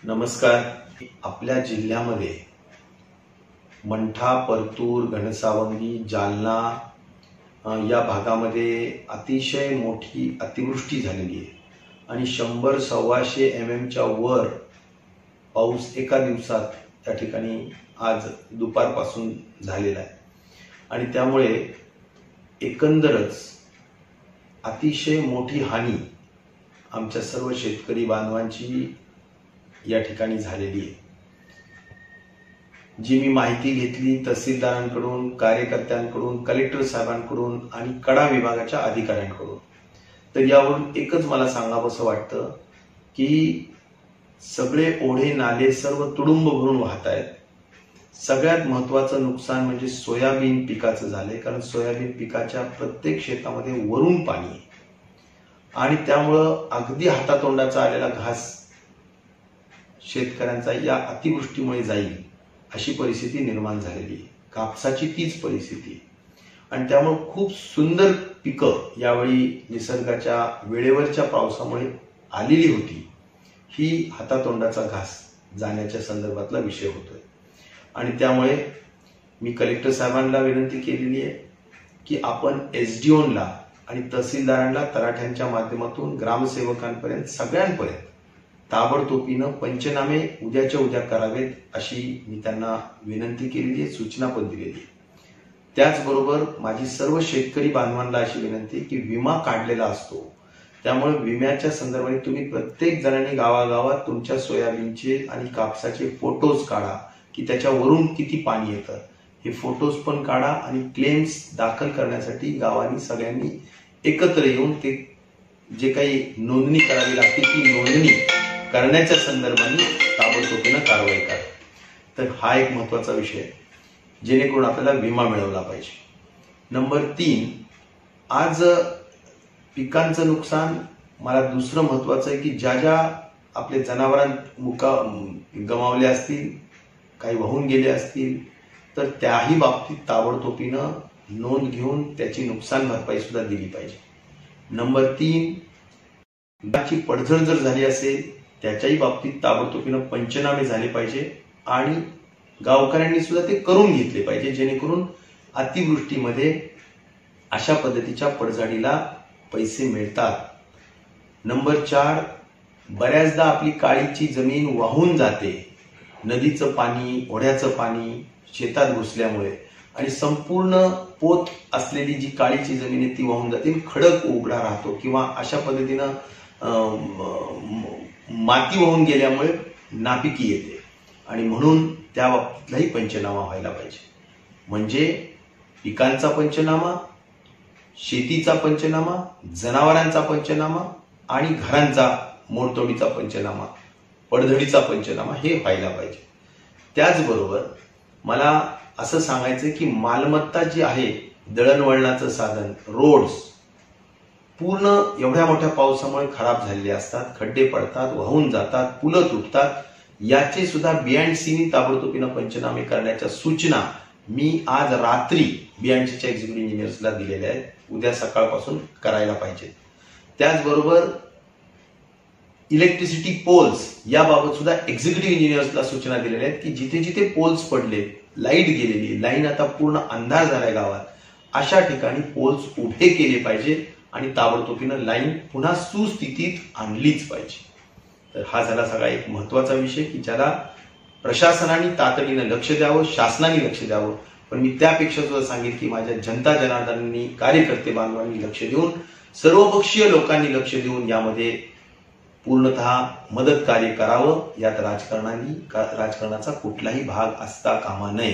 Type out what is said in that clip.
नमस्कार। आपल्या जिल्ह्यामध्ये मंठा, परतूर, घनसावंगी, जालना या भागामध्ये अतिशय मोठी अतिवृष्टी झालेली आहे आणि 100-125 mm वर पाऊस एका दिवसात त्या ठिकाणी आज दुपारपासून झालेला आहे आणि त्यामुळे एकंदरच अतिशय मोठी हानी आमच्या सर्व शेतकरी बांधवांची या ठिकाणी झालेली आहे। जी मी माहिती घेतली तहसीलदारांकडून, कार्यकर्त्यांकडून, कलेक्टर साहेबांकडून आणि कडा विभागाच्या अधिकाऱ्यांकडून, तर यावरून एकच मला सांगावंसं वाटतं की सगळे ओढे नाले सर्व तुडुंब भरून वाहत आहेत। सगळ्यात महत्त्वाचं नुकसान म्हणजे सोयाबीन पिकाचं झालंय, कारण सोयाबीन पिकाच्या प्रत्येक शेतामध्ये वरून पाणी आहे आणि त्यामुळं अगदी हातातोंडाचा आलेला घास शेतकऱ्यांचा या अतिवृष्टीमुळे जाईल अशी परिस्थिती निर्माण झालेली आहे। कापसाची तीच परिस्थिती आहे आणि त्यामुळे खूप सुंदर पिकं यावेळी निसर्गाच्या वेळेवरच्या पावसामुळे आलेली होती, ही हातातोंडाचा घास जाण्याच्या संदर्भातला विषय होतोय आणि त्यामुळे मी कलेक्टर साहेबांना विनंती केलेली आहे की आपण एसडीओला आणि तहसीलदारांना तलाठ्यांच्या माध्यमातून ग्रामसेवकांपर्यंत सगळ्यांपर्यंत ताबडतोबीनं पंचनामे उद्याच्या उद्या करावेत अशी मी त्यांना विनंती केलेली आहे, सूचना पण दिलेली आहे। त्याचबरोबर माझी सर्व शेतकरी बांधवांना अशी विनंती की विमा काढलेला असतो, त्यामुळे विम्याच्या संदर्भाने तुम्ही प्रत्येक जणांनी गावागावात तुमच्या सोयाबीनचे आणि कापसाचे फोटोज काढा की त्याच्यावरून किती पाणी येतं, हे फोटोज पण काढा आणि क्लेम्स दाखल करण्यासाठी गावांनी सगळ्यांनी एकत्र येऊन ते जे काही नोंदणी करावी लागते ती नोंदणी करण्याच्या संदर्भाने ताबडतोबीनं कारवाई करा। तर हा एक महत्त्वाचा विषय आहे जेणेकरून आपल्याला विमा मिळवला पाहिजे। नंबर 3, आज पिकांचं नुकसान मला दुसरं महत्त्वाचं आहे की ज्या ज्या आपले जनावरांना गमावले असतील, काही वाहून गेले असतील, तर त्याही बाबतीत ताबडतोबीनं नोंद घेऊन त्याची नुकसान भरपाई सुद्धा दिली पाहिजे। नंबर 3, पिकाची पडझड जर झाली असेल त्याच्याही बाबतीत ताबडतोबीनं पंचनामे झाले पाहिजे आणि गावकऱ्यांनी सुद्धा ते करून घेतले पाहिजे जेणेकरून अतिवृष्टीमध्ये अशा पद्धतीच्या पडझडीला पैसे मिळतात। नंबर 4, बऱ्याचदा आपली काळीची जमीन वाहून जाते, नदीचं पाणी, ओढ्याचं पाणी शेतात घुसल्यामुळे आणि संपूर्ण पोत असलेली जी काळीची जमीन आहे ती वाहून जाते, खडक उघडा राहतो किंवा अशा पद्धतीनं माती वाहून गेल्यामुळे नापिकी येते आणि म्हणून त्या बाबतीतलाही पंचनामा व्हायला पाहिजे। म्हणजे पिकांचा पंचनामा, शेतीचा पंचनामा, जनावरांचा पंचनामा आणि घरांचा मोडतोडीचा पंचनामा, पडझडीचा पंचनामा हे व्हायला पाहिजे। त्याचबरोबर मला असं सांगायचं की मालमत्ता जी आहे, दळणवळणाचं साधन, रोड्स पूर्ण एवढ्या मोठ्या पावसामुळे खराब झालेले असतात, खड्डे पडतात, वाहून जातात, पुलं तुटतात, याचे सुद्धा BC ताबडतोबीनं पंचनामे करण्याच्या सूचना मी आज रात्री BCच्या एक्झिक्युटिव्ह इंजिनियर्सला दिलेल्या आहेत, उद्या सकाळपासून करायला पाहिजे। त्याचबरोबर इलेक्ट्रिसिटी पोल्स याबाबत सुद्धा एक्झिक्युटिव्ह इंजिनियर्सला सूचना दिलेल्या आहेत की जिथे जिथे पोल्स पडले, लाईट गेलेली, लाईन आता पूर्ण अंधार झालाय गावात, अशा ठिकाणी पोल्स उभे केले पाहिजे आणि ताबडतोबीनं लाईन पुन्हा सुस्थितीत आणलीच पाहिजे। तर हा झाला सगळा एक महत्त्वाचा विषय की ज्याला प्रशासनाने तातडीनं लक्ष द्यावं, शासनाने लक्ष द्यावं, पण मी त्यापेक्षा सुद्धा सांगेन की माझ्या जनता जनार्दनांनी, कार्यकर्ते बांधवांनी लक्ष देऊन, सर्वपक्षीय लोकांनी लक्ष देऊन यामध्ये पूर्णतः मदत कार्य करावं। यात राजकारणाचा कुठलाही भाग असता कामा नये।